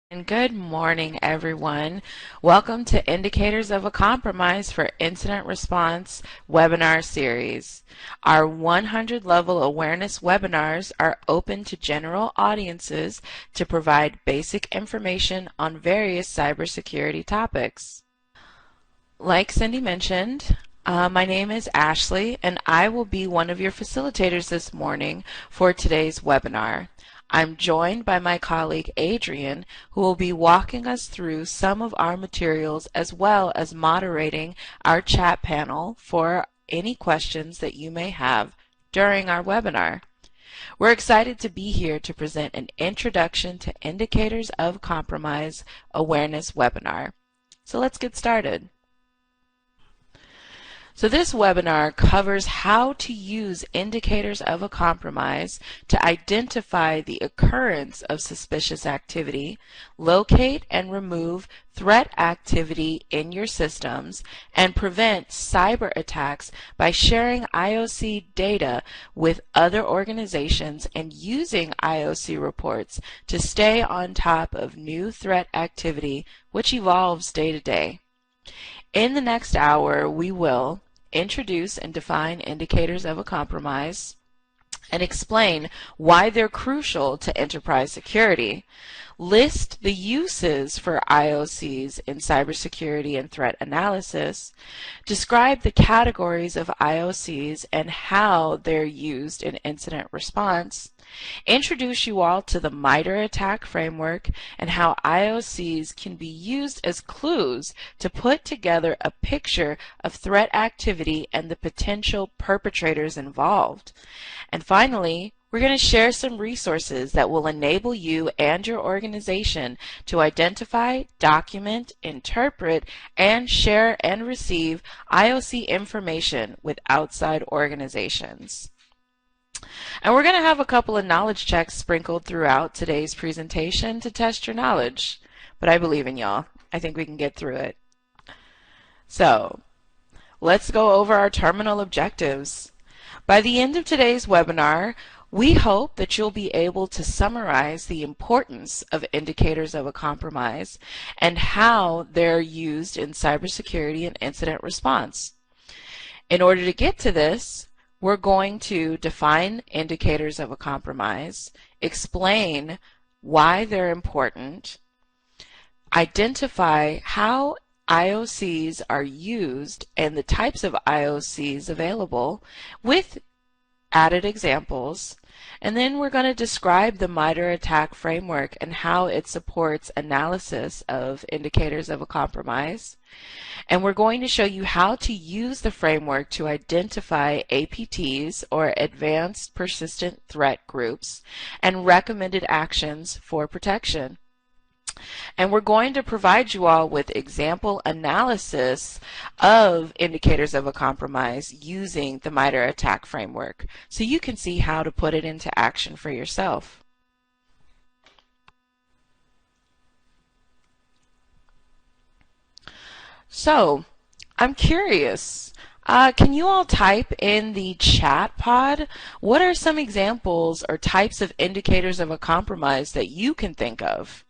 And good morning, everyone. Welcome to Indicators of a Compromise for Incident Response webinar series. Our 100 level awareness webinars are open to general audiences to provide basic information on various cybersecurity topics. Like Cindy mentioned, my name is Ashley, and I will be one of your facilitators this morning for today's webinar. I'm joined by my colleague Adrian, who will be walking us through some of our materials as well as moderating our chat panel for any questions that you may have during our webinar. We're excited to be here to present an Introduction to Indicators of Compromise Awareness webinar. So let's get started. So this webinar covers how to use indicators of a compromise to identify the occurrence of suspicious activity, locate and remove threat activity in your systems, and prevent cyber attacks by sharing IOC data with other organizations and using IOC reports to stay on top of new threat activity which evolves day to day. In the next hour, we will introduce and define indicators of a compromise and explain why they're crucial to enterprise security, list the uses for IOCs in cybersecurity and threat analysis, describe the categories of IOCs and how they're used in incident response, introduce you all to the MITRE attack framework and how IOCs can be used as clues to put together a picture of threat activity and the potential perpetrators involved. And finally, we're going to share some resources that will enable you and your organization to identify, document, interpret, and share and receive IOC information with outside organizations. And we're going to have a couple of knowledge checks sprinkled throughout today's presentation to test your knowledge. But I believe in y'all. I think we can get through it. So, let's go over our terminal objectives. By the end of today's webinar, we hope that you'll be able to summarize the importance of indicators of a compromise and how they're used in cybersecurity and incident response. In order to get to this, we're going to define indicators of a compromise, explain why they're important, identify how IOCs are used and the types of IOCs available with added examples, and then we're going to describe the MITRE attack framework and how it supports analysis of indicators of a compromise. And we're going to show you how to use the framework to identify APTs, or Advanced Persistent Threat Groups, and recommended actions for protection. And we're going to provide you all with example analysis of indicators of a compromise using the MITRE attack framework so you can see how to put it into action for yourself. So, I'm curious, can you all type in the chat pod? What are some examples or types of indicators of a compromise that you can think of?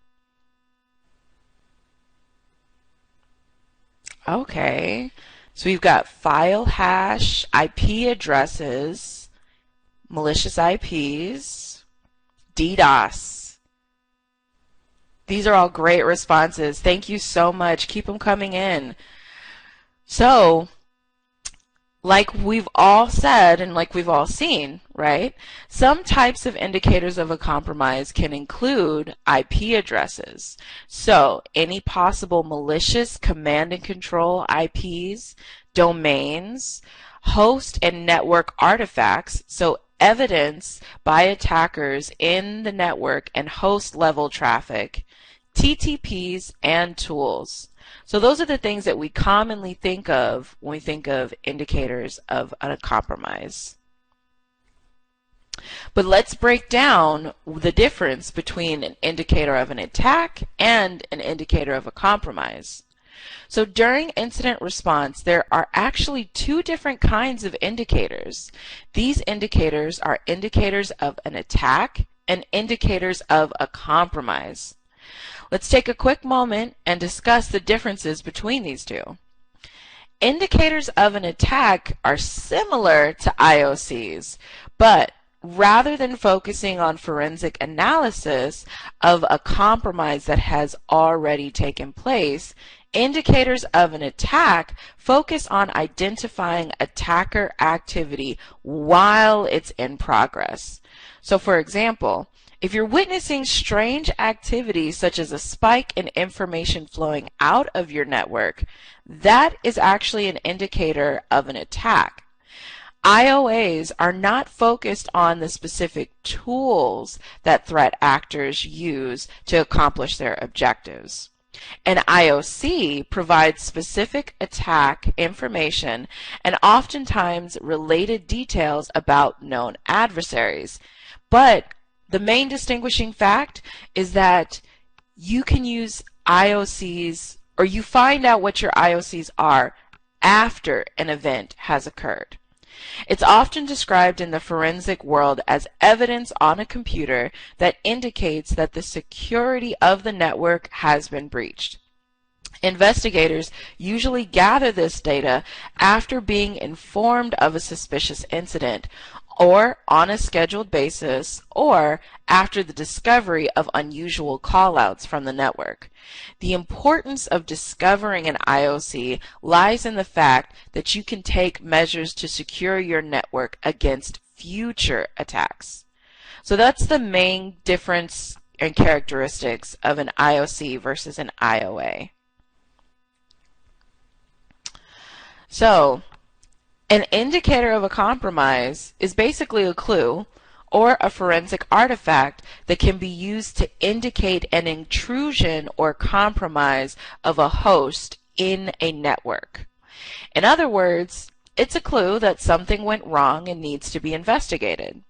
Okay, so we've got file hash, IP addresses, malicious IPs, DDoS. These are all great responses. Thank you so much. Keep them coming in. So, like we've all said and like we've all seen, right? Some types of indicators of a compromise can include IP addresses. So any possible malicious command and control IPs, domains, host and network artifacts, so evidence by attackers in the network and host level traffic, TTPs, and tools. So those are the things that we commonly think of when we think of indicators of a compromise. But let's break down the difference between an indicator of an attack and an indicator of a compromise. So during incident response, there are actually two different kinds of indicators. These indicators are indicators of an attack and indicators of a compromise. Let's take a quick moment and discuss the differences between these two. Indicators of an attack are similar to IOCs, but rather than focusing on forensic analysis of a compromise that has already taken place, indicators of an attack focus on identifying attacker activity while it's in progress. So for example, if you're witnessing strange activity such as a spike in information flowing out of your network, that is actually an indicator of an attack. IOAs are not focused on the specific tools that threat actors use to accomplish their objectives. An IOC provides specific attack information and oftentimes related details about known adversaries. But the main distinguishing fact is that you can use IOCs, or you find out what your IOCs are after an event has occurred. It's often described in the forensic world as evidence on a computer that indicates that the security of the network has been breached. Investigators usually gather this data after being informed of a suspicious incident, or on a scheduled basis, or after the discovery of unusual callouts from the network. The importance of discovering an IOC lies in the fact that you can take measures to secure your network against future attacks. So that's the main difference and characteristics of an IOC versus an IOA. So, an indicator of a compromise is basically a clue or a forensic artifact that can be used to indicate an intrusion or compromise of a host in a network. In other words, it's a clue that something went wrong and needs to be investigated.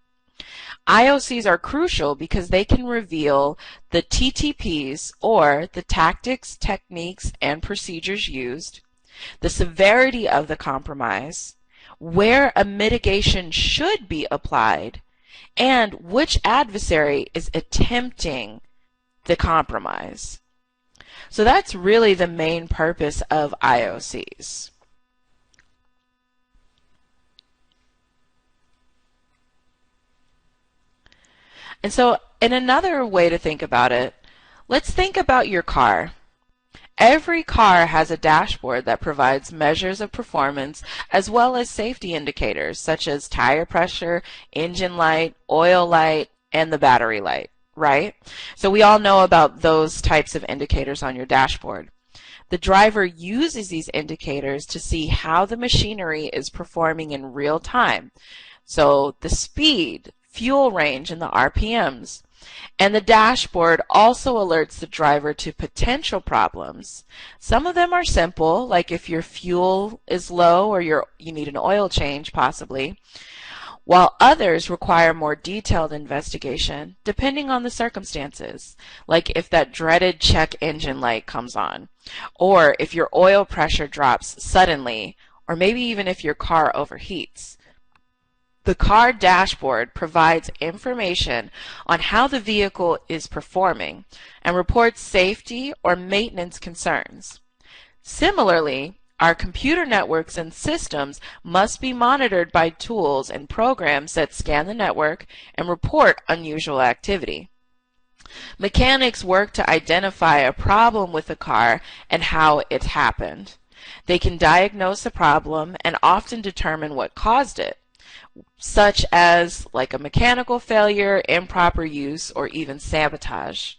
IOCs are crucial because they can reveal the TTPs, or the tactics, techniques, and procedures used, the severity of the compromise, where a mitigation should be applied, and which adversary is attempting the compromise. So that's really the main purpose of IOCs. And so, in another way to think about it, let's think about your car. Every car has a dashboard that provides measures of performance as well as safety indicators such as tire pressure, engine light, oil light, and the battery light, right? So we all know about those types of indicators on your dashboard. The driver uses these indicators to see how the machinery is performing in real time. So the speed, fuel range, and the RPMs. And the dashboard also alerts the driver to potential problems. Some of them are simple, like if your fuel is low or you need an oil change possibly, while others require more detailed investigation depending on the circumstances, like if that dreaded check engine light comes on, or if your oil pressure drops suddenly, or maybe even if your car overheats. The car dashboard provides information on how the vehicle is performing and reports safety or maintenance concerns. Similarly, our computer networks and systems must be monitored by tools and programs that scan the network and report unusual activity. Mechanics work to identify a problem with the car and how it happened. They can diagnose a problem and often determine what caused it, such as like a mechanical failure, improper use, or even sabotage.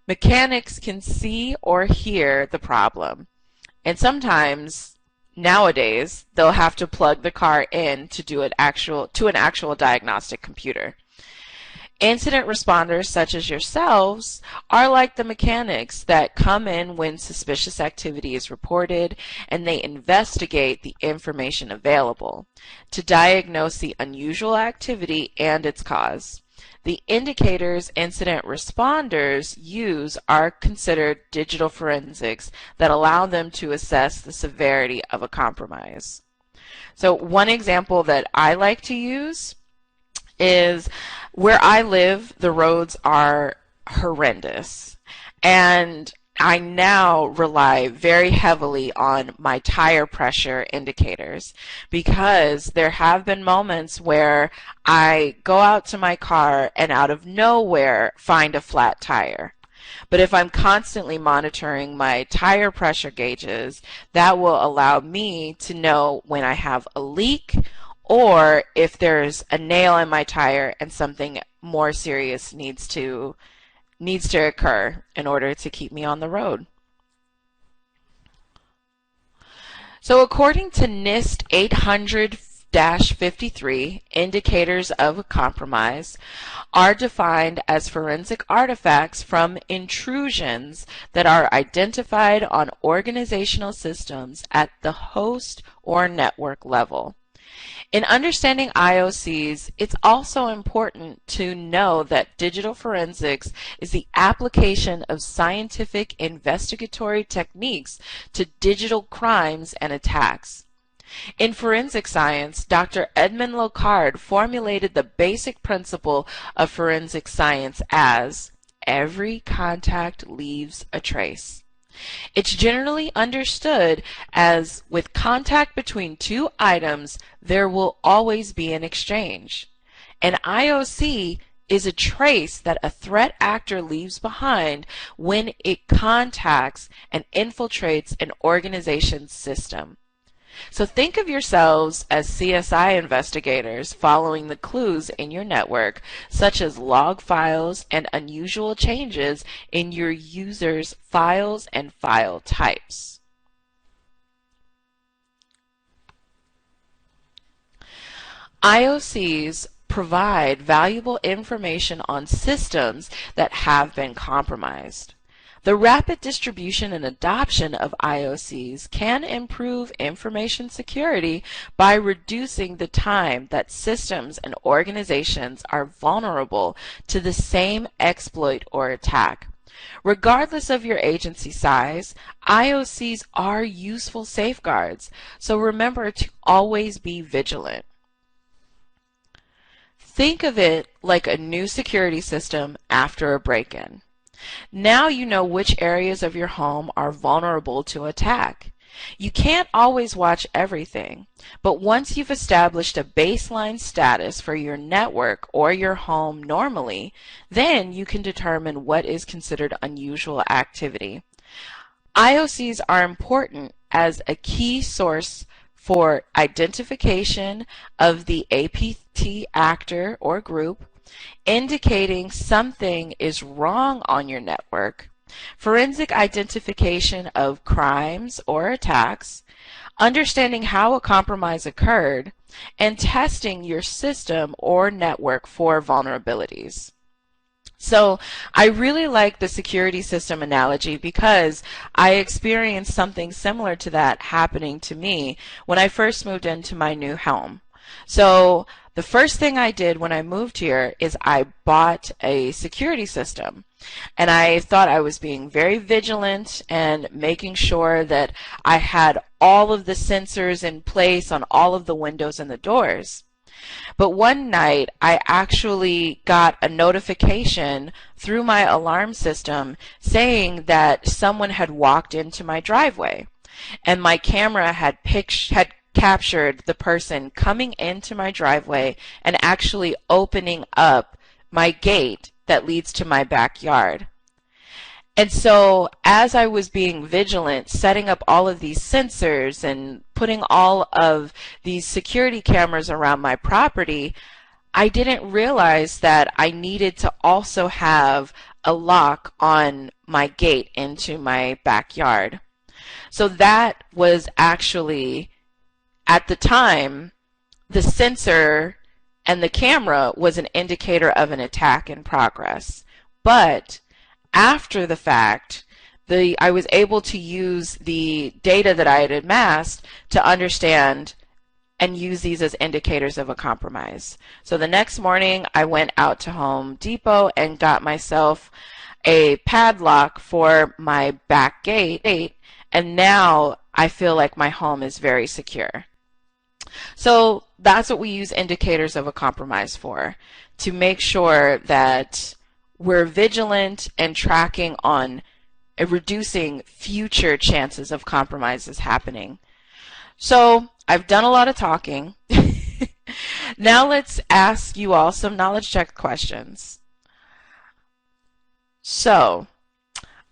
Mechanics can see or hear the problem, and sometimes nowadays they'll have to plug the car in to an actual diagnostic computer. Incident responders such as yourselves are like the mechanics that come in when suspicious activity is reported, and they investigate the information available to diagnose the unusual activity and its cause. The indicators incident responders use are considered digital forensics that allow them to assess the severity of a compromise. So one example that I like to use is where I live, the roads are horrendous. And I now rely very heavily on my tire pressure indicators because there have been moments where I go out to my car and out of nowhere find a flat tire. But if I'm constantly monitoring my tire pressure gauges, that will allow me to know when I have a leak or if there's a nail in my tire and something more serious needs to occur in order to keep me on the road. So according to NIST 800-53, indicators of a compromise are defined as forensic artifacts from intrusions that are identified on organizational systems at the host or network level. In understanding IOCs, it's also important to know that digital forensics is the application of scientific investigatory techniques to digital crimes and attacks. In forensic science, Dr. Edmond Locard formulated the basic principle of forensic science as every contact leaves a trace. It's generally understood as with contact between two items, there will always be an exchange. An IOC is a trace that a threat actor leaves behind when it contacts and infiltrates an organization's system. So think of yourselves as CSI investigators following the clues in your network, such as log files and unusual changes in your users' files and file types. IOCs provide valuable information on systems that have been compromised. The rapid distribution and adoption of IOCs can improve information security by reducing the time that systems and organizations are vulnerable to the same exploit or attack. Regardless of your agency size, IOCs are useful safeguards, so remember to always be vigilant. Think of it like a new security system after a break-in. Now you know which areas of your home are vulnerable to attack. You can't always watch everything, but once you've established a baseline status for your network or your home normally, then you can determine what is considered unusual activity. IOCs are important as a key source for identification of the APT actor or group, indicating something is wrong on your network, forensic identification of crimes or attacks, understanding how a compromise occurred, and testing your system or network for vulnerabilities. So I really like the security system analogy because I experienced something similar to that happening to me when I first moved into my new home. So the first thing I did when I moved here is I bought a security system, and I thought I was being very vigilant and making sure that I had all of the sensors in place on all of the windows and the doors. But one night I actually got a notification through my alarm system saying that someone had walked into my driveway, and my camera had captured the person coming into my driveway and actually opening up my gate that leads to my backyard. And so as I was being vigilant, setting up all of these sensors and putting all of these security cameras around my property, I didn't realize that I needed to also have a lock on my gate into my backyard. So that was actually, at the time, the sensor and the camera was an indicator of an attack in progress. But after the fact, I was able to use the data that I had amassed to understand and use these as indicators of a compromise. So the next morning, I went out to Home Depot and got myself a padlock for my back gate, and now I feel like my home is very secure. So that's what we use indicators of a compromise for, to make sure that we're vigilant and tracking on reducing future chances of compromises happening. So I've done a lot of talking. Now let's ask you all some knowledge check questions. So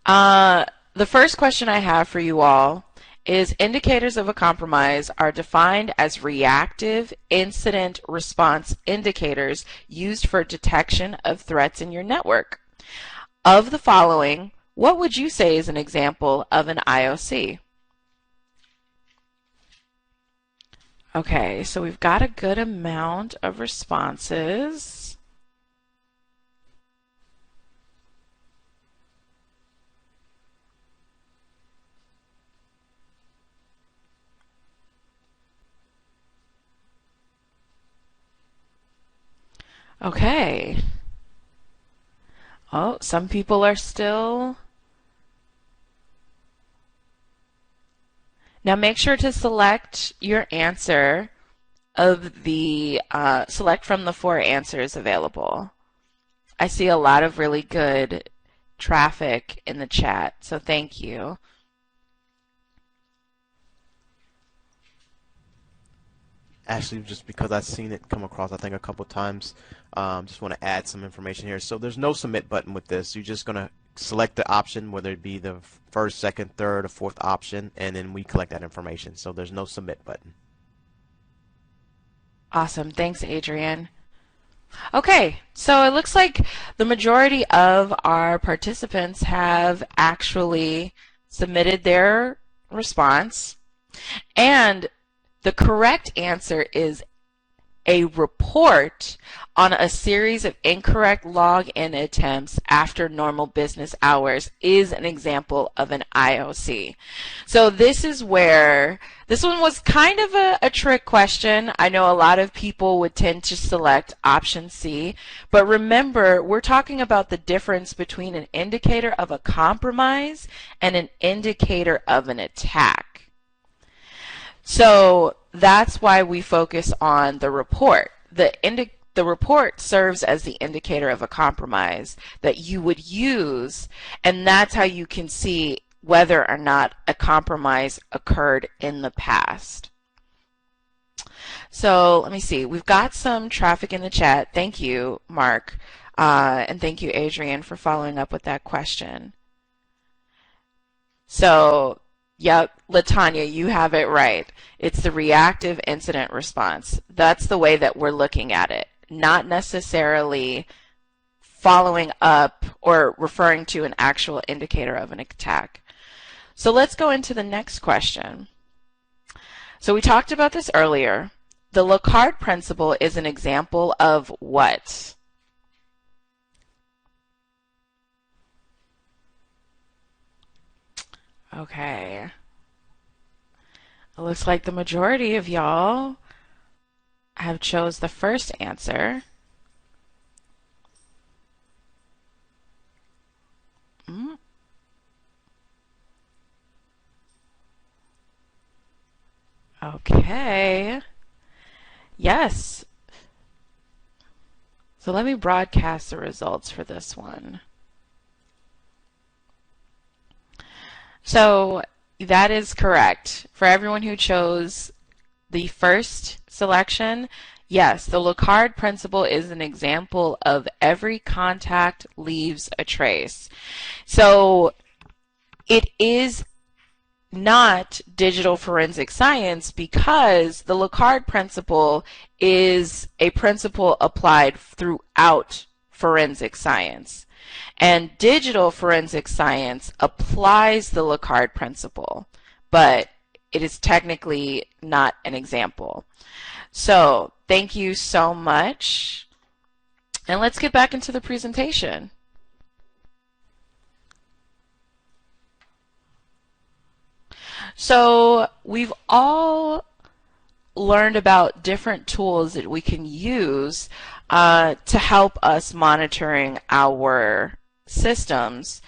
the first question I have for you all is, indicators of a compromise are defined as reactive incident response indicators used for detection of threats in your network. Of the following, what would you say is an example of an IOC? Okay, so we've got a good amount of responses. Okay. Oh, some people are still. Now make sure to select your answer of the, select from the 4 answers available. I see a lot of really good traffic in the chat, so thank you. Actually, just because I've seen it come across, I think, a couple times, just want to add some information here. So there's no submit button with this. You're just going to select the option, whether it be the first, second, third, or fourth option, and then we collect that information. So there's no submit button. Awesome. Thanks, Adrian. Okay, so it looks like the majority of our participants have actually submitted their response, and the correct answer is a report on a series of incorrect login attempts after normal business hours is an example of an IOC. So this is where, this one was kind of a trick question. I know a lot of people would tend to select option C, but remember, we're talking about the difference between an indicator of a compromise and an indicator of an attack. So that's why we focus on the report. The report serves as the indicator of a compromise that you would use, and that's how you can see whether or not a compromise occurred in the past. So let me see. We've got some traffic in the chat. Thank you, Mark, and thank you, Adrian, for following up with that question. So yep, Latanya, you have it right. It's the reactive incident response. That's the way that we're looking at it, not necessarily following up or referring to an actual indicator of an attack. So let's go into the next question. So we talked about this earlier. The Locard principle is an example of what? Okay. It looks like the majority of y'all have chose the first answer. Okay. Yes. So let me broadcast the results for this one. So that is correct. For everyone who chose the first selection, yes, the Locard principle is an example of every contact leaves a trace. So it is not digital forensic science because the Locard principle is a principle applied throughout forensic science. And digital forensic science applies the Locard principle, but it is technically not an example. So thank you so much. And let's get back into the presentation. So we've all learned about different tools that we can use to help us monitoring our systems.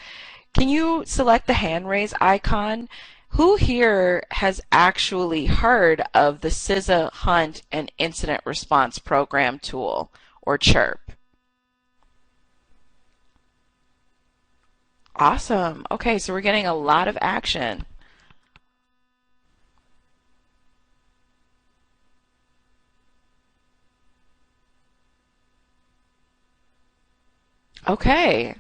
Can you select the hand raise icon? Who here has actually heard of the CISA Hunt and Incident Response Program tool, or CHIRP? Awesome. Okay, so we're getting a lot of action. Okay,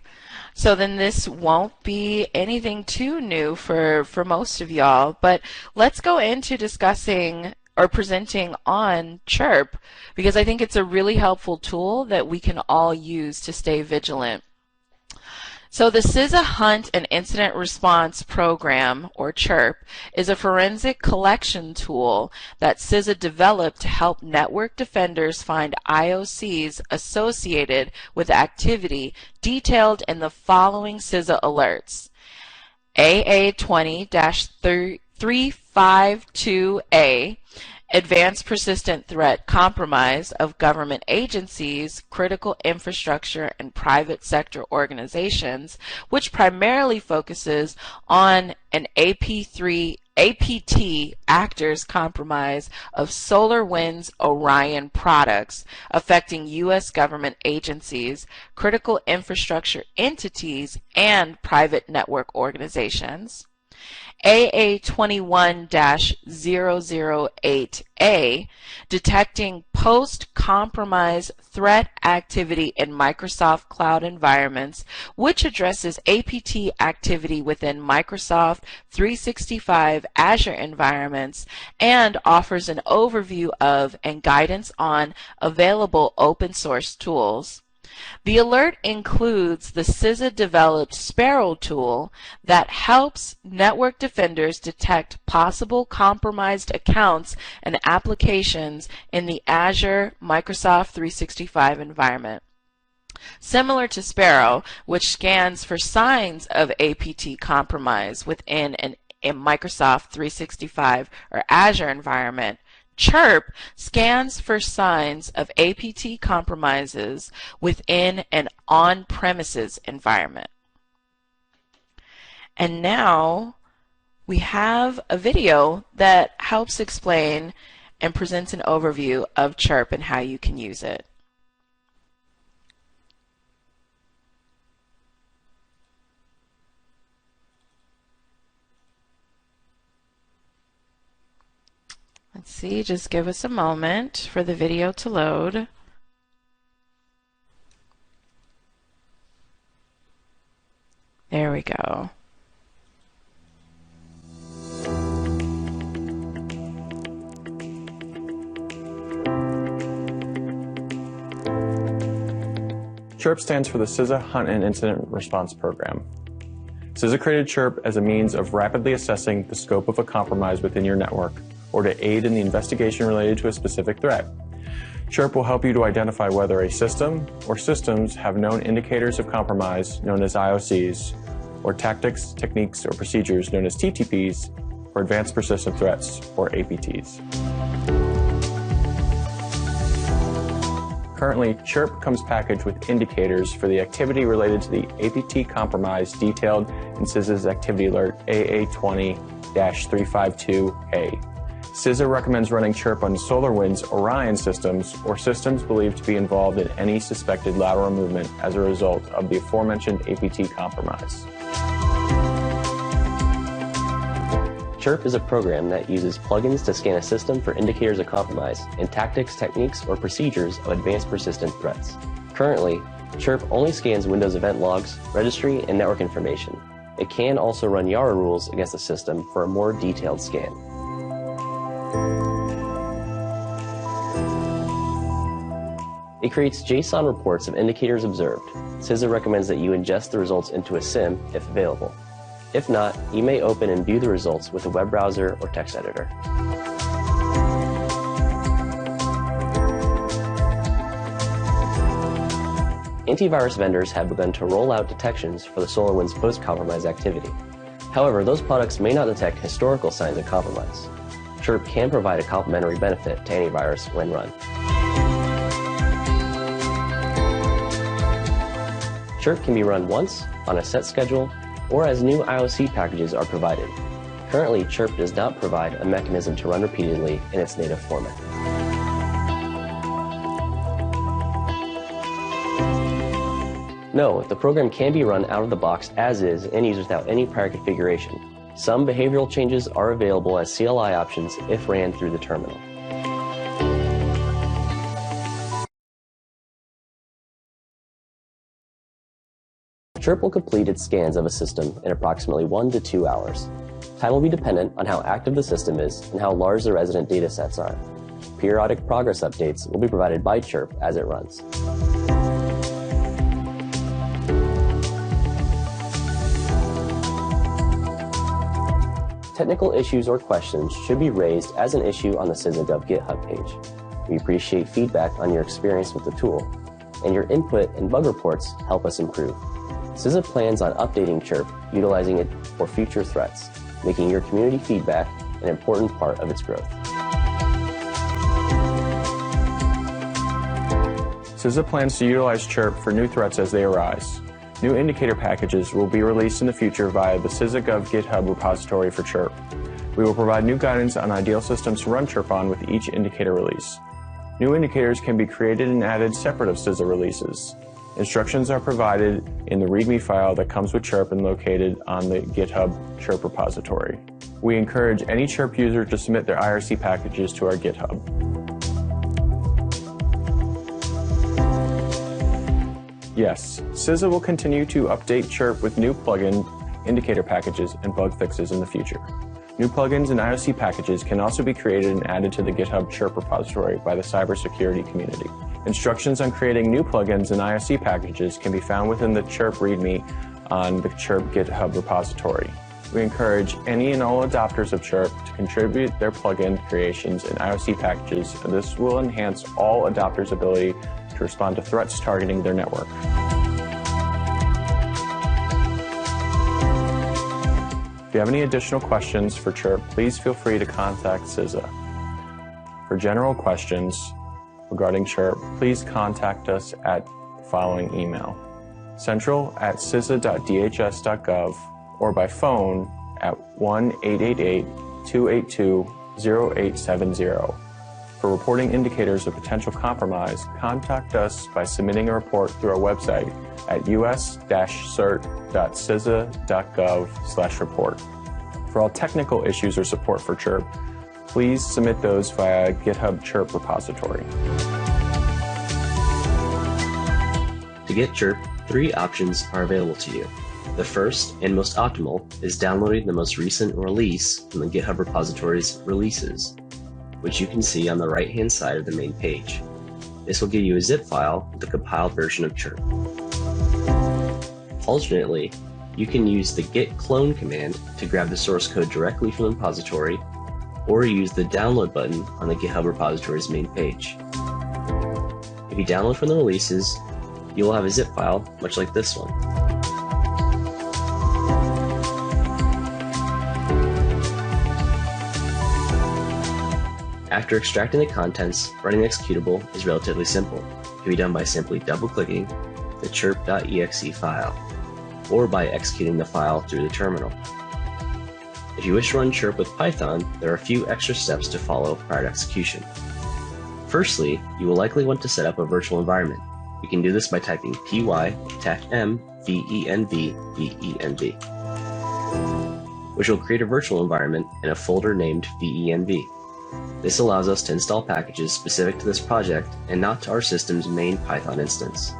so then this won't be anything too new for most of y'all, but let's go into discussing or presenting on CHIRP, because I think it's a really helpful tool that we can all use to stay vigilant. So the CISA Hunt and Incident Response Program, or CHIRP, is a forensic collection tool that CISA developed to help network defenders find IOCs associated with activity detailed in the following CISA alerts: AA20-352A, Advanced Persistent Threat Compromise of Government Agencies, Critical Infrastructure, and Private Sector Organizations, which primarily focuses on an APT actors compromise of SolarWinds Orion products affecting U.S. government agencies, critical infrastructure entities, and private network organizations. AA21-008A, detecting post-compromise threat activity in Microsoft cloud environments, which addresses APT activity within Microsoft 365 Azure environments and offers an overview of and guidance on available open source tools. The alert includes the CISA-developed Sparrow tool that helps network defenders detect possible compromised accounts and applications in the Azure Microsoft 365 environment. Similar to Sparrow, which scans for signs of APT compromise within a Microsoft 365 or Azure environment, CHIRP scans for signs of APT compromises within an on-premises environment. And now we have a video that helps explain and presents an overview of CHIRP and how you can use it. Let's see, just give us a moment for the video to load. There we go. CHIRP stands for the CISA Hunt and Incident Response Program. CISA created CHIRP as a means of rapidly assessing the scope of a compromise within your network, or to aid in the investigation related to a specific threat. CHIRP will help you to identify whether a system or systems have known indicators of compromise, known as IOCs, or tactics, techniques, or procedures known as TTPs, or advanced persistent threats, or APTs. Currently, CHIRP comes packaged with indicators for the activity related to the APT compromise detailed in CISA's Activity Alert AA20-352A. CISA recommends running CHIRP on SolarWinds Orion systems or systems believed to be involved in any suspected lateral movement as a result of the aforementioned APT compromise. CHIRP is a program that uses plugins to scan a system for indicators of compromise and tactics, techniques, or procedures of advanced persistent threats. Currently, CHIRP only scans Windows event logs, registry, and network information. It can also run Yara rules against the system for a more detailed scan. It creates JSON reports of indicators observed. CISA recommends that you ingest the results into a SIM if available. If not, you may open and view the results with a web browser or text editor. Antivirus vendors have begun to roll out detections for the SolarWinds post-compromise activity. However, those products may not detect historical signs of compromise. Chirp can provide a complementary benefit to antivirus when run. Chirp can be run once, on a set schedule, or as new IOC packages are provided. Currently, Chirp does not provide a mechanism to run repeatedly in its native format. No, the program can be run out of the box as is and used without any prior configuration. Some behavioral changes are available as CLI options if ran through the terminal. Chirp will complete its scans of a system in approximately 1 to 2 hours. Time will be dependent on how active the system is and how large the resident data sets are. Periodic progress updates will be provided by Chirp as it runs. Technical issues or questions should be raised as an issue on the CISA.gov GitHub page. We appreciate feedback on your experience with the tool, and your input and bug reports help us improve. CISA plans on updating Chirp, utilizing it for future threats, making your community feedback an important part of its growth. CISA plans to utilize Chirp for new threats as they arise. New indicator packages will be released in the future via the CISA.gov GitHub repository for Chirp. We will provide new guidance on ideal systems to run Chirp on with each indicator release. New indicators can be created and added separate of CISA releases. Instructions are provided in the README file that comes with Chirp and located on the GitHub Chirp repository. We encourage any Chirp user to submit their IRC packages to our GitHub. Yes, CISA will continue to update Chirp with new plugin, indicator packages, and bug fixes in the future. New plugins and IOC packages can also be created and added to the GitHub Chirp repository by the cybersecurity community. Instructions on creating new plugins and IOC packages can be found within the Chirp README on the Chirp GitHub repository. We encourage any and all adopters of Chirp to contribute their plugin creations and IOC packages, and this will enhance all adopters' ability to respond to threats targeting their network. If you have any additional questions for Chirp, please feel free to contact CISA. For general questions regarding Chirp, please contact us at the following email: central@cisa.dhs.gov or by phone at 1-888-282-0870. For reporting indicators of potential compromise, contact us by submitting a report through our website at us-cert.cisa.gov/report. For all technical issues or support for Chirp, please submit those via GitHub Chirp repository. To get Chirp, 3 options are available to you. The first and most optimal is downloading the most recent release from the GitHub repository's releases, which you can see on the right-hand side of the main page. This will give you a zip file with the compiled version of Chirp. Alternately, you can use the git clone command to grab the source code directly from the repository, or use the download button on the GitHub repository's main page. If you download from the releases, you will have a zip file much like this one. After extracting the contents, running the executable is relatively simple. It can be done by simply double-clicking the chirp.exe file, or by executing the file through the terminal. If you wish to run Chirp with Python, there are a few extra steps to follow prior to execution. Firstly, you will likely want to set up a virtual environment. You can do this by typing py-m venv, which will create a virtual environment in a folder named venv. This allows us to install packages specific to this project and not to our system's main Python instance.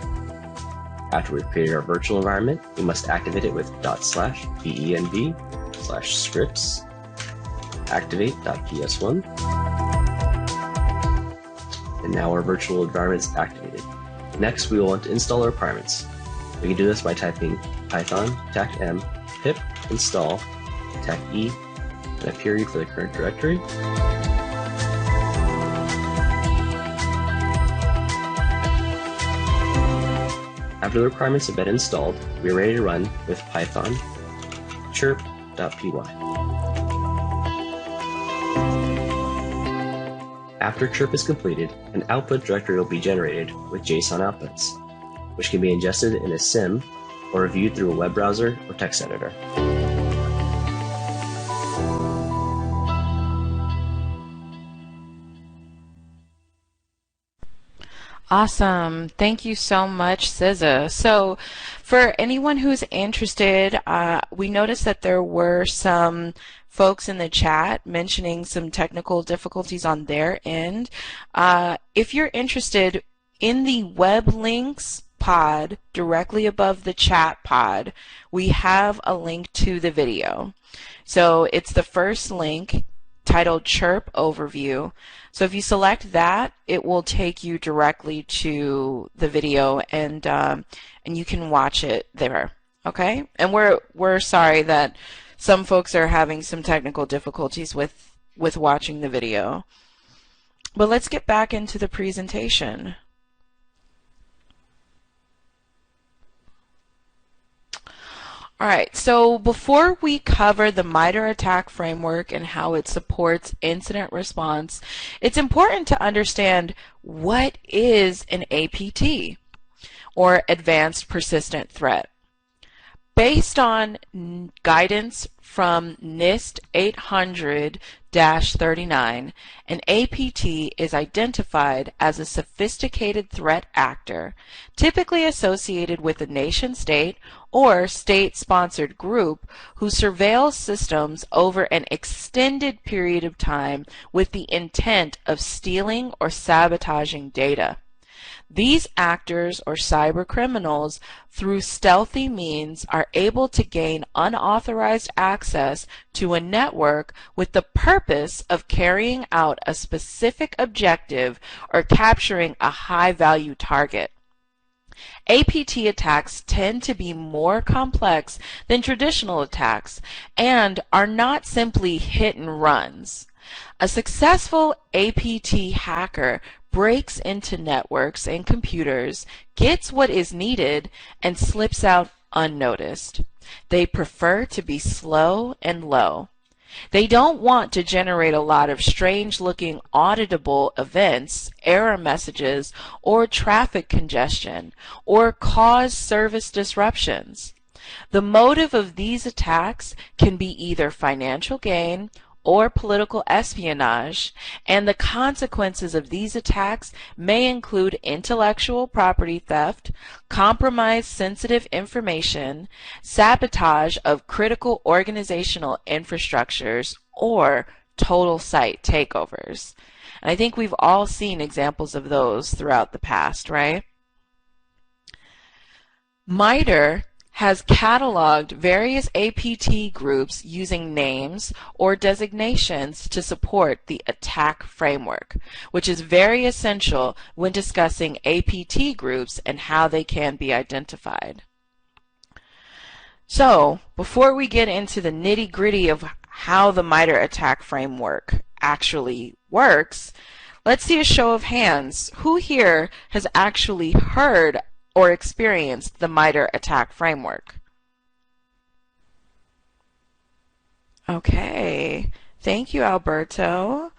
After we've created our virtual environment, we must activate it with /venv/scripts activate.ps1. And now our virtual environment is activated. Next, we will want to install our requirements. We can do this by typing python -m pip install -e and a period for the current directory. After the requirements have been installed, we are ready to run with python chirp.py. After chirp is completed, an output directory will be generated with JSON outputs, which can be ingested in a SIM or viewed through a web browser or text editor. Awesome. Thank you so much, SZA. So for anyone who's interested, we noticed that there were some folks in the chat mentioning some technical difficulties on their end. If you're interested, in the web links pod directly above the chat pod, we have a link to the video. So it's the first link titled Chirp Overview. So if you select that, it will take you directly to the video, and you can watch it there. Okay? And we're sorry that some folks are having some technical difficulties with watching the video. But let's get back into the presentation. All right, so before we cover the MITRE ATT&CK framework and how it supports incident response, it's important to understand what is an APT, or Advanced Persistent Threat. Based on guidance from NIST 800-39, an APT is identified as a sophisticated threat actor, typically associated with a nation-state or state-sponsored group who surveils systems over an extended period of time with the intent of stealing or sabotaging data. These actors or cyber criminals, through stealthy means, are able to gain unauthorized access to a network with the purpose of carrying out a specific objective or capturing a high-value target. APT attacks tend to be more complex than traditional attacks and are not simply hit and runs. A successful APT hacker breaks into networks and computers, gets what is needed, and slips out unnoticed. They prefer to be slow and low. They don't want to generate a lot of strange-looking auditable events, error messages, or traffic congestion, or cause service disruptions. The motive of these attacks can be either financial gain or political espionage, and the consequences of these attacks may include intellectual property theft, compromised sensitive information, sabotage of critical organizational infrastructures, or total site takeovers. And I think we've all seen examples of those throughout the past, right? MITRE has cataloged various APT groups using names or designations to support the attack framework, which is very essential when discussing APT groups and how they can be identified. So, before we get into the nitty-gritty of how the MITRE ATT&CK framework actually works, let's see a show of hands. Who here has actually heard or experienced the MITRE ATT&CK framework? Okay, thank you, Alberto.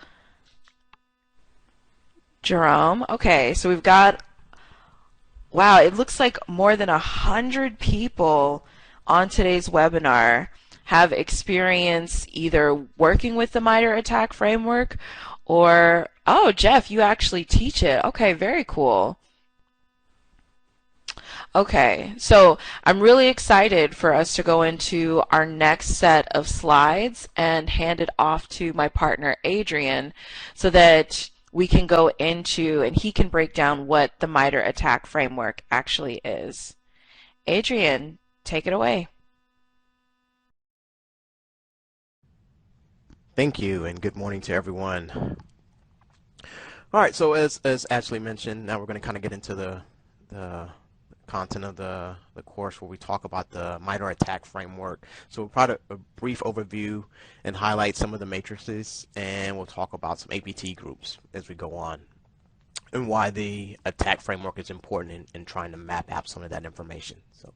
Jerome, okay, so we've got, wow, it looks like more than 100 people on today's webinar have experience either working with the MITRE ATT&CK framework or, oh, Jeff, you actually teach it. Okay, very cool. Okay, so I'm really excited for us to go into our next set of slides and hand it off to my partner Adrian so that we can go into and he can break down what the MITRE ATT&CK framework actually is. Adrian, take it away. Thank you, and good morning to everyone. All right, so as Ashley mentioned, now we're going to kind of get into the content of the course where we talk about the MITRE ATT&CK framework. So we'll provide a brief overview and highlight some of the matrices, and we'll talk about some APT groups as we go on and why the attack framework is important in trying to map out some of that information. So,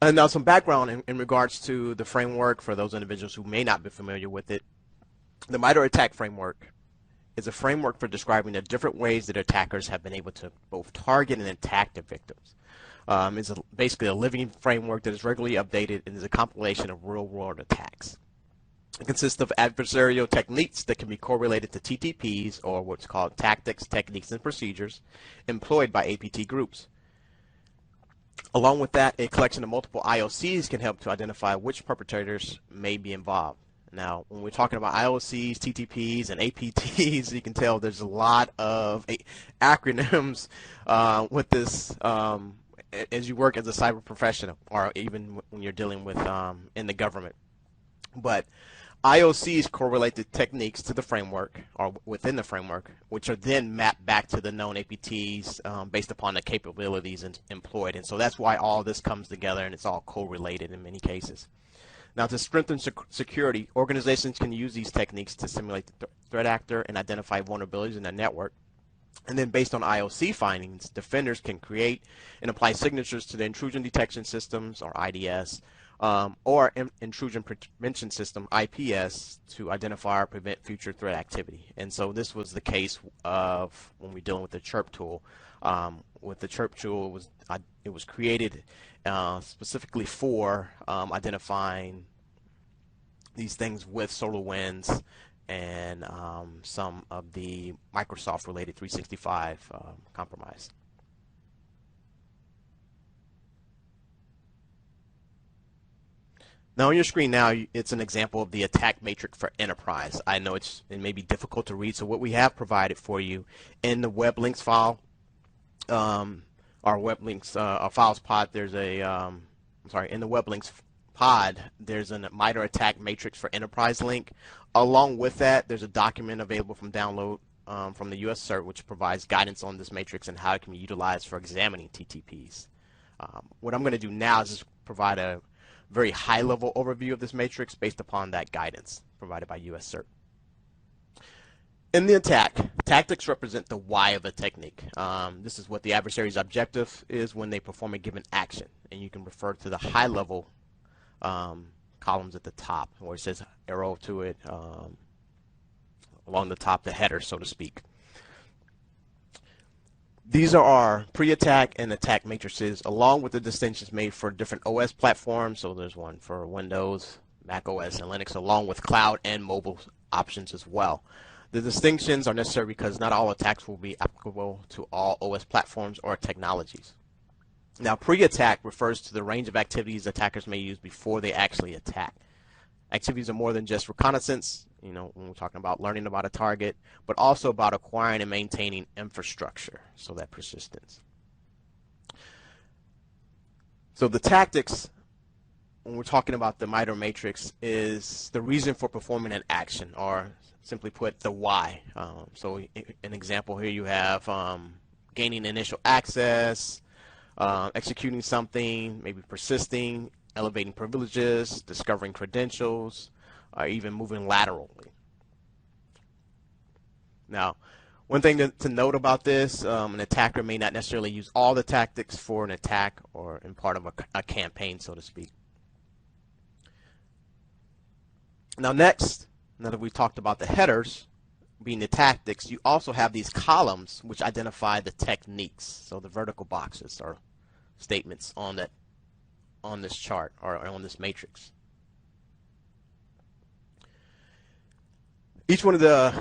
and now some background in regards to the framework for those individuals who may not be familiar with it. The MITRE ATT&CK framework is a framework for describing the different ways that attackers have been able to both target and attack their victims. It's basically a living framework that is regularly updated and is a compilation of real-world attacks. It consists of adversarial techniques that can be correlated to TTPs, or what's called tactics, techniques, and procedures employed by APT groups. Along with that, a collection of multiple IOCs can help to identify which perpetrators may be involved. Now, when we're talking about IOCs, TTPs, and APTs, you can tell there's a lot of acronyms with this as you work as a cyber professional, or even when you're dealing with in the government. But IOCs correlate the techniques to the framework, or within the framework, which are then mapped back to the known APTs based upon the capabilities employed. And so that's why all this comes together, and it's all correlated in many cases. Now, to strengthen security, organizations can use these techniques to simulate the threat actor and identify vulnerabilities in their network. And then based on IOC findings, defenders can create and apply signatures to the intrusion detection systems, or IDS, or intrusion prevention system, IPS, to identify or prevent future threat activity. And so this was the case of when we're dealing with the CHIRP tool. With the CHIRP tool, it was created specifically for identifying these things with SolarWinds and some of the Microsoft-related 365 compromise. Now on your screen now, it's an example of the attack matrix for enterprise. I know it may be difficult to read, so what we have provided for you in the web links file, our web links, our files pod, there's a, in the web links pod, there's a MITRE attack matrix for enterprise link. Along with that, there's a document available from download from the US CERT, which provides guidance on this matrix and how it can be utilized for examining TTPs. What I'm going to do now is just provide a very high-level overview of this matrix based upon that guidance provided by US CERT. In the attack, tactics represent the why of a technique. This is what the adversary's objective is when they perform a given action, and you can refer to the high-level columns at the top where it says arrow to it along the top, the header, so to speak. These are our pre-attack and attack matrices, along with the distinctions made for different OS platforms. So there's one for Windows, Mac OS, and Linux, along with cloud and mobile options as well. The distinctions are necessary because not all attacks will be applicable to all OS platforms or technologies. Now, pre-attack refers to the range of activities attackers may use before they actually attack. Activities are more than just reconnaissance, when we're talking about learning about a target, but also about acquiring and maintaining infrastructure, so that persistence. So the tactics, when we're talking about the MITRE matrix, is the reason for performing an action, or simply put, the why. So an example here, you have gaining initial access, executing something, maybe persisting, elevating privileges, discovering credentials, or even moving laterally. Now, one thing to note about this, an attacker may not necessarily use all the tactics for an attack or in part of a campaign, so to speak. Now next, now that we've talked about the headers being the tactics, you also have these columns which identify the techniques, so the vertical boxes or statements on this chart or on this matrix. Each one of the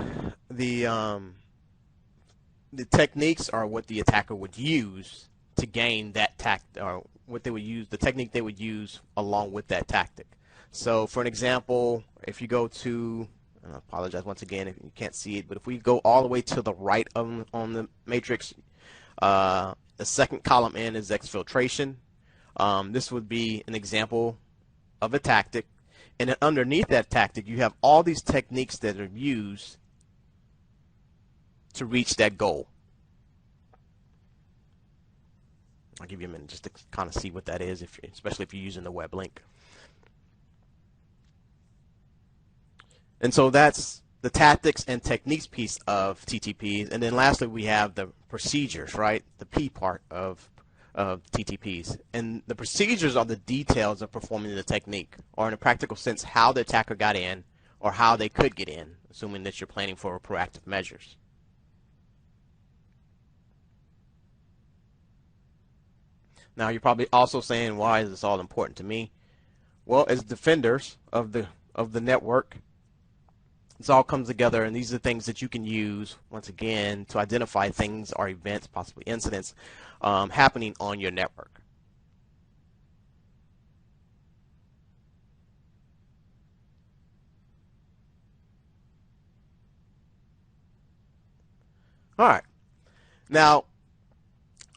techniques are what the attacker would use to gain that or what they would use, the technique they would use along with that tactic. So for an example, if you go to, I apologize once again if you can't see it, but if we go all the way to the right on the matrix, the second column in is exfiltration. This would be an example of a tactic. And then underneath that tactic, you have all these techniques that are used to reach that goal. I'll give you a minute just to kind of see what that is, especially if you're using the web link. And so that's the tactics and techniques piece of TTPs. And then lastly, we have the procedures, right? The P part of TTPs. And the procedures are the details of performing the technique, or in a practical sense, how the attacker got in or how they could get in, assuming that you're planning for proactive measures. Now you're probably also saying, why is this all important to me? Well, as defenders of the network, this all comes together, and these are things that you can use once again to identify things or events, possibly incidents, happening on your network. All right. Now,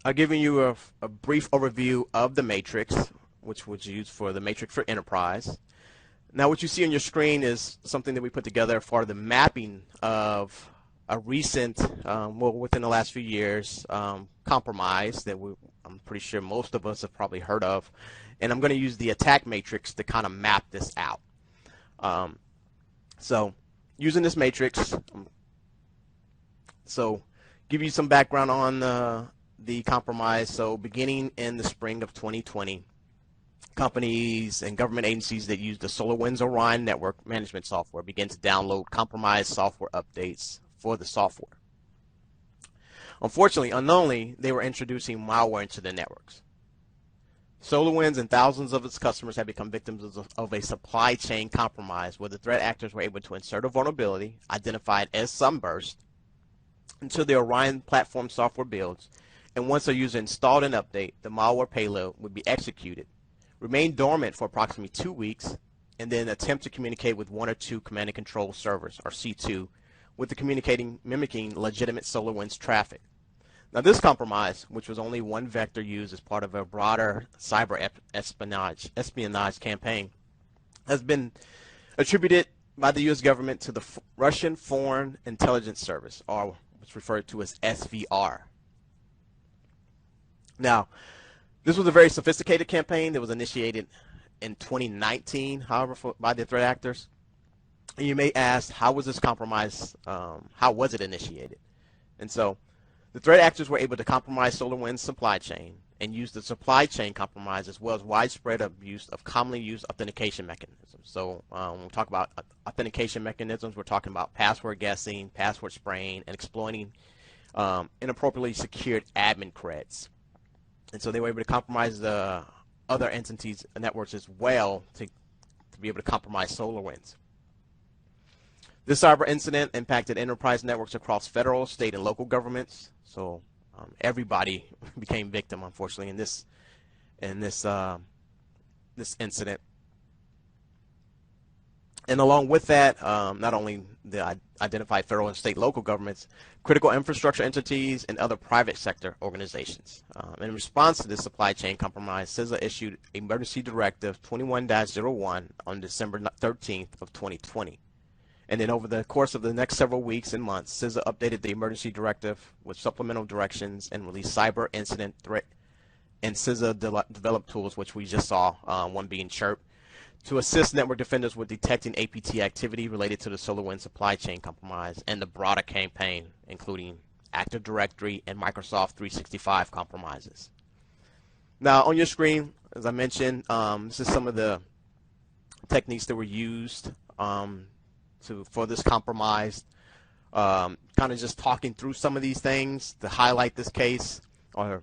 I've given you a brief overview of the matrix, which was used for the matrix for enterprise. Now, what you see on your screen is something that we put together for the mapping of a recent, well, within the last few years, compromise that I'm pretty sure most of us have probably heard of. And I'm going to use the attack matrix to kind of map this out. So, using this matrix, so give you some background on the compromise. So, beginning in the spring of 2020, companies and government agencies that use the SolarWinds Orion network management software began to download compromised software updates for the software. Unfortunately, unknowingly, they were introducing malware into the networks. SolarWinds and thousands of its customers have become victims of a supply chain compromise where the threat actors were able to insert a vulnerability identified as Sunburst into the Orion platform software builds, and once a user installed an update, the malware payload would be executed, remain dormant for approximately 2 weeks, and then attempt to communicate with one or two command and control servers, or C2, with the mimicking legitimate SolarWinds traffic. Now, this compromise, which was only one vector used as part of a broader cyber espionage campaign, has been attributed by the U.S. government to the Russian Foreign Intelligence Service, or what's referred to as SVR. Now, this was a very sophisticated campaign that was initiated in 2019, however, by the threat actors. And you may ask, how was this compromise, how was it initiated? And so, the threat actors were able to compromise SolarWinds' supply chain and use the supply chain compromise as well as widespread abuse of commonly used authentication mechanisms. So, when we talk about authentication mechanisms, we're talking about password guessing, password spraying, and exploiting inappropriately secured admin creds. And so they were able to compromise the other entities' networks as well to be able to compromise SolarWinds. This cyber incident impacted enterprise networks across federal, state, and local governments. So everybody became victim, unfortunately, in this incident. And along with that, not only the identified federal and state local governments, critical infrastructure entities, and other private sector organizations. In response to this supply chain compromise, CISA issued Emergency Directive 21-01 on December 13th of 2020. And then over the course of the next several weeks and months, CISA updated the emergency directive with supplemental directions and released cyber incident threat and CISA developed tools, which we just saw, one being CHIRP, to assist network defenders with detecting APT activity related to the SolarWinds supply chain compromise and the broader campaign, including Active Directory and Microsoft 365 compromises. Now, on your screen, as I mentioned, this is some of the techniques that were used for this compromise. Kind of just talking through some of these things to highlight this case, or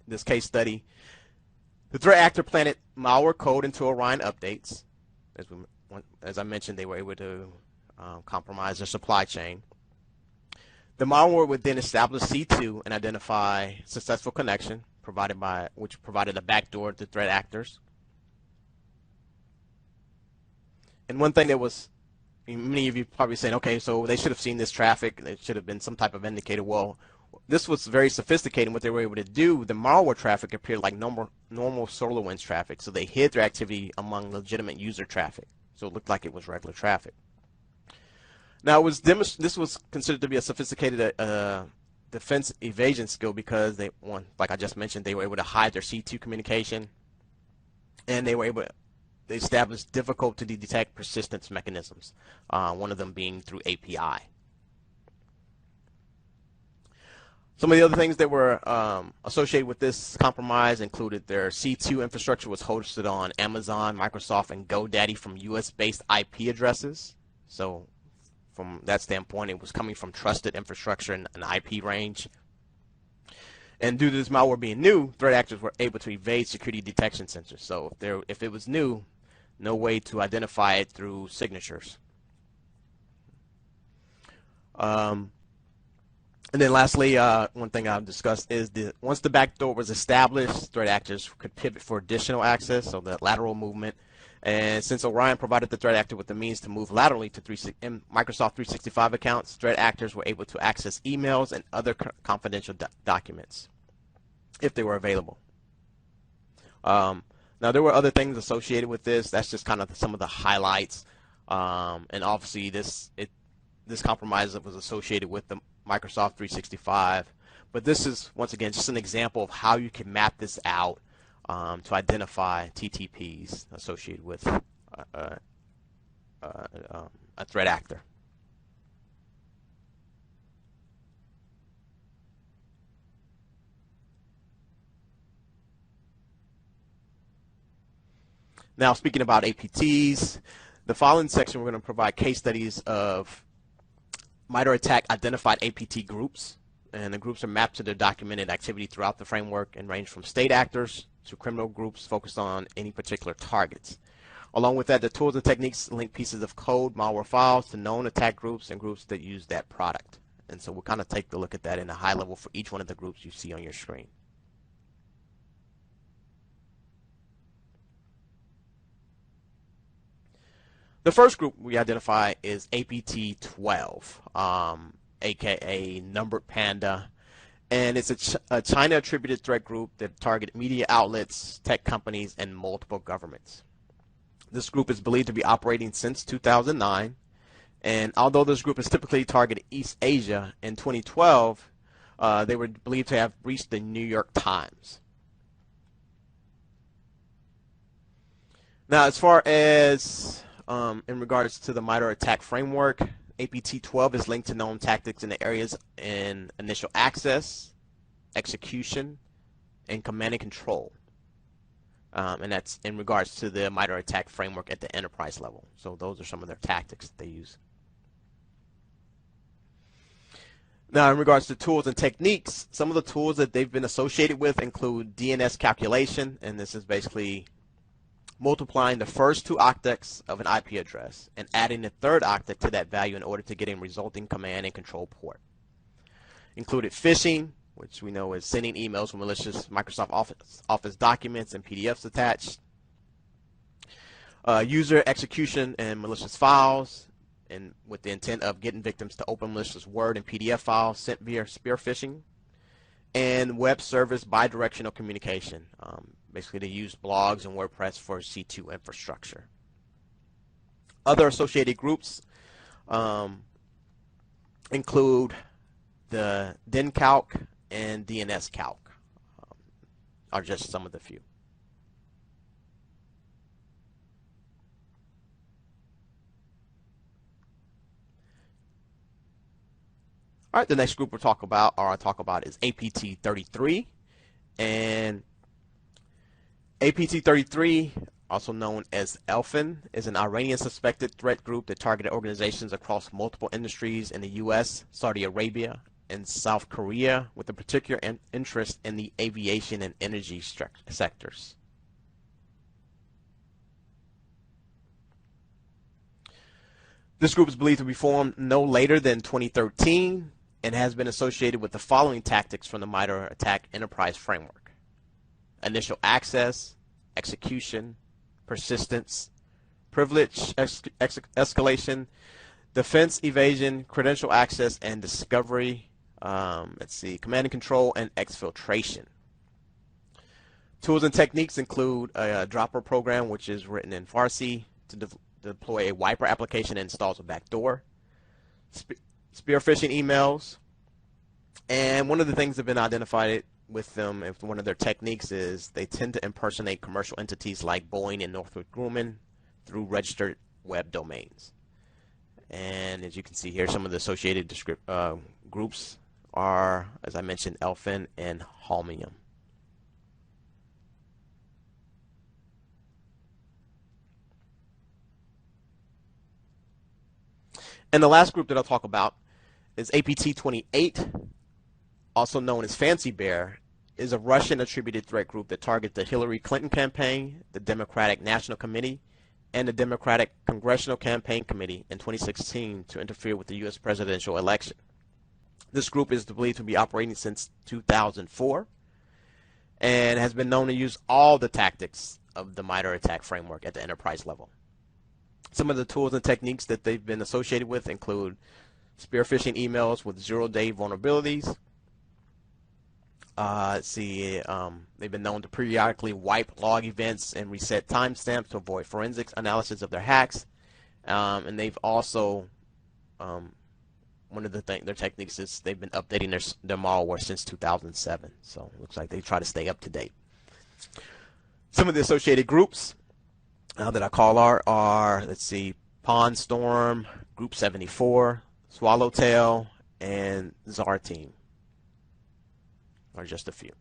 this case study. The threat actor planted malware code into Orion updates. As I mentioned, they were able to compromise their supply chain. The malware would then establish C2 and identify successful connection, which provided a backdoor to threat actors. And one thing that was, many of you probably saying, okay, so they should have seen this traffic. It should have been some type of indicator. Well, this was very sophisticated. What they were able to do, the malware traffic appeared like normal SolarWinds traffic, so they hid their activity among legitimate user traffic. So it looked like it was regular traffic. Now, this was considered to be a sophisticated defense evasion skill because like I just mentioned, they were able to hide their C2 communication, and they were able to establish difficult to detect persistence mechanisms, one of them being through API. Some of the other things that were associated with this compromise included their C2 infrastructure was hosted on Amazon, Microsoft, and GoDaddy from US-based IP addresses. So from that standpoint, it was coming from trusted infrastructure and an IP range. And due to this malware being new, threat actors were able to evade security detection sensors. So if it was new, no way to identify it through signatures. And then lastly, one thing I've discussed is once the backdoor was established, threat actors could pivot for additional access, so the lateral movement. And since Orion provided the threat actor with the means to move laterally to Microsoft 365 accounts, threat actors were able to access emails and other confidential documents if they were available. Now, there were other things associated with this. That's just kind of some of the highlights. And obviously, this compromise was associated with the Microsoft 365. But this is, once again, just an example of how you can map this out to identify TTPs associated with a threat actor. Now, speaking about APTs, the following section we're going to provide case studies of MITRE ATT&CK identified APT groups, and the groups are mapped to their documented activity throughout the framework and range from state actors to criminal groups focused on any particular targets. Along with that, the tools and techniques link pieces of code, malware files to known attack groups and groups that use that product. And so we'll kind of take a look at that in a high level for each one of the groups you see on your screen. The first group we identify is APT-12, aka Numbered Panda, and it's a China-attributed threat group that targeted media outlets, tech companies, and multiple governments. This group is believed to be operating since 2009, and although this group is typically targeted East Asia, in 2012, they were believed to have reached the New York Times. Now, as far as in regards to the MITRE ATT&CK framework, APT-12 is linked to known tactics in the areas in initial access, execution, and command and control. And that's in regards to the MITRE ATT&CK framework at the enterprise level. So those are some of their tactics that they use. Now, in regards to tools and techniques, some of the tools that they've been associated with include DNS calculation, and this is basically multiplying the first two octets of an IP address and adding the third octet to that value in order to get a resulting command and control port. Included phishing, which we know is sending emails with malicious Microsoft Office documents and PDFs attached. User execution and malicious files, and with the intent of getting victims to open malicious Word and PDF files sent via spear phishing. And web service bidirectional communication. Basically, they use blogs and WordPress for C2 infrastructure. Other associated groups include the DNCalc and DNSCalc, are just some of the few. All right, the next group I'll talk about is APT-33, and APT-33, also known as Elfin, is an Iranian suspected threat group that targeted organizations across multiple industries in the U.S., Saudi Arabia, and South Korea, with a particular interest in the aviation and energy sectors. This group is believed to be formed no later than 2013 and has been associated with the following tactics from the MITRE ATT&CK Enterprise Framework: initial access, execution, persistence, privilege escalation, defense evasion, credential access, and discovery, command and control, and exfiltration. Tools and techniques include a dropper program, which is written in Farsi, to deploy a wiper application and installs a backdoor. Spear phishing emails, and one of the things that have been identified with them, if one of their techniques is they tend to impersonate commercial entities like Boeing and Northrop Grumman through registered web domains. And as you can see here, some of the associated groups are, as I mentioned, Elfin and Holmium. And the last group that I'll talk about is APT-28, also known as Fancy Bear, is a Russian-attributed threat group that targets the Hillary Clinton campaign, the Democratic National Committee, and the Democratic Congressional Campaign Committee in 2016 to interfere with the U.S. presidential election. This group is believed to be operating since 2004 and has been known to use all the tactics of the MITRE ATT&CK framework at the enterprise level. Some of the tools and techniques that they've been associated with include spear phishing emails with zero-day vulnerabilities. They've been known to periodically wipe log events and reset timestamps to avoid forensics analysis of their hacks. And they've also, one of their techniques is they've been updating their malware since 2007. So it looks like they try to stay up to date. Some of the associated groups that I call are, let's see, Pawn Storm, Group 74, Swallowtail, and Czar Team are just a few.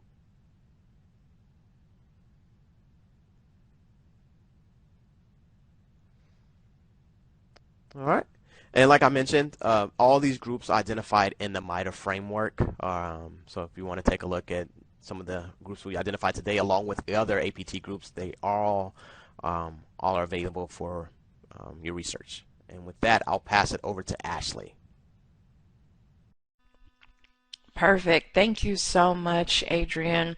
All right. And like I mentioned, all these groups are identified in the MITRE framework. So if you want to take a look at some of the groups we identified today, along with the other APT groups, they all are available for your research. And with that, I'll pass it over to Ashley. Perfect. Thank you so much, Adrian.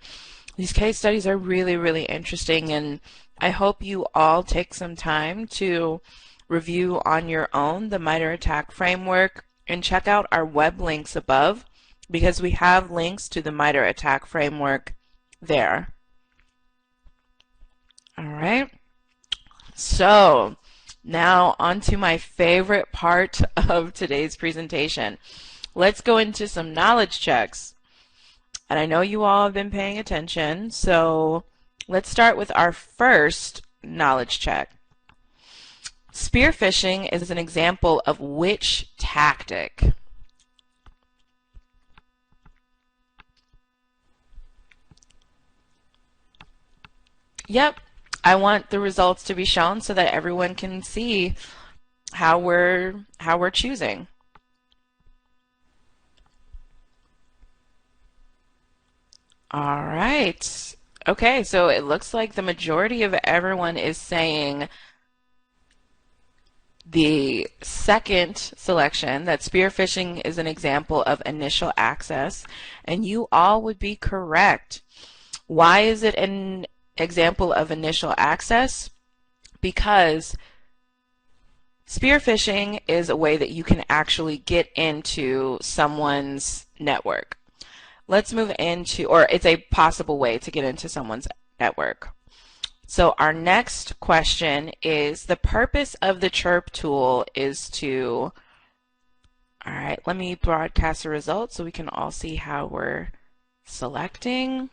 These case studies are really, really interesting, and I hope you all take some time to review on your own the MITRE ATT&CK framework and check out our web links above, because we have links to the MITRE ATT&CK framework there. All right. So now on to my favorite part of today's presentation. Let's go into some knowledge checks. And I know you all have been paying attention, so let's start with our first knowledge check. Spear phishing is an example of which tactic? Yep, I want the results to be shown so that everyone can see how we're choosing. All right. Okay, so it looks like the majority of everyone is saying the second selection, that spear phishing is an example of initial access, and you all would be correct. Why is it an example of initial access? Because spear phishing is a way that you can actually get into someone's network. Let's move into, or it's a possible way to get into someone's network. So our next question is, the purpose of the CHIRP tool is to, all right, let me broadcast the results so we can all see how we're selecting.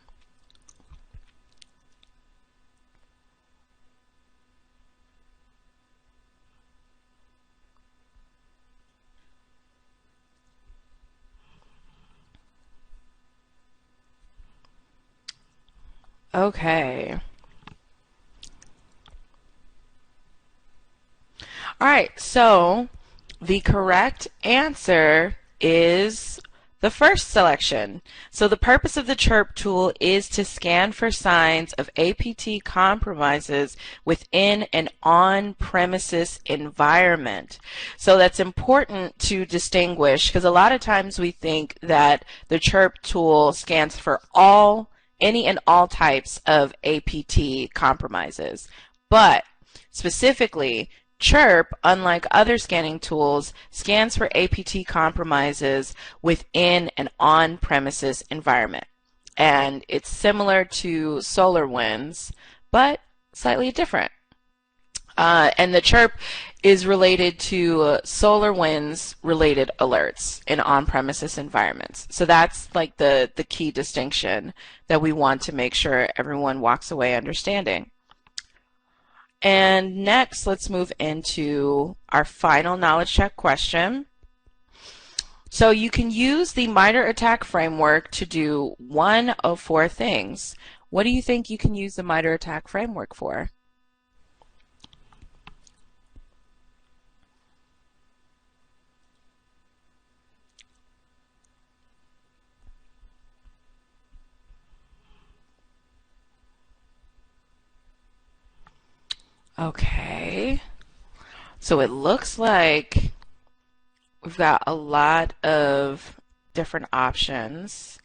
Okay. All right, so the correct answer is the first selection. So the purpose of the CHIRP tool is to scan for signs of APT compromises within an on-premises environment. So that's important to distinguish, because a lot of times we think that the CHIRP tool scans for any and all types of APT compromises. But specifically, CHIRP, unlike other scanning tools, scans for APT compromises within an on-premises environment. And it's similar to SolarWinds, but slightly different. And the CHIRP is related to SolarWinds related alerts in on-premises environments. So that's like the key distinction that we want to make sure everyone walks away understanding. And next, let's move into our final knowledge check question. So you can use the MITRE ATT&CK framework to do one of four things. What do you think you can use the MITRE ATT&CK framework for? Okay, so it looks like we've got a lot of different options.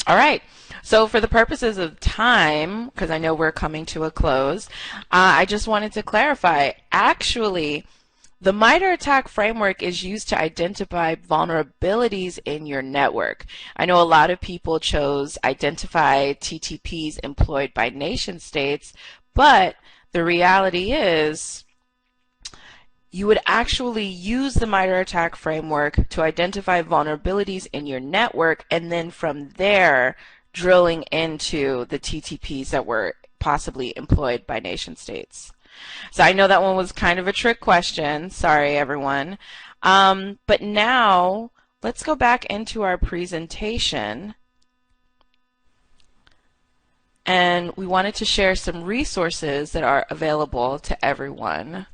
All right, so for the purposes of time, because I know we're coming to a close, I just wanted to clarify, actually, the MITRE ATT&CK framework is used to identify vulnerabilities in your network. I know a lot of people chose identify TTPs employed by nation states, but the reality is you would actually use the MITRE ATT&CK framework to identify vulnerabilities in your network, and then from there drilling into the TTPs that were possibly employed by nation states. So I know that one was kind of a trick question. Sorry, everyone. But now let's go back into our presentation. And we wanted to share some resources that are available to everyone.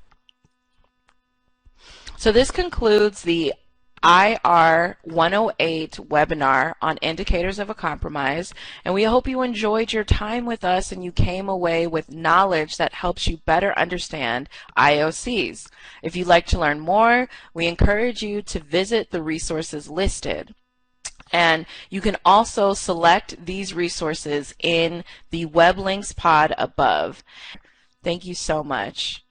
So this concludes the IR 108 webinar on indicators of a compromise, and we hope you enjoyed your time with us and you came away with knowledge that helps you better understand IOCs. If you'd like to learn more, we encourage you to visit the resources listed. And you can also select these resources in the web links pod above. Thank you so much.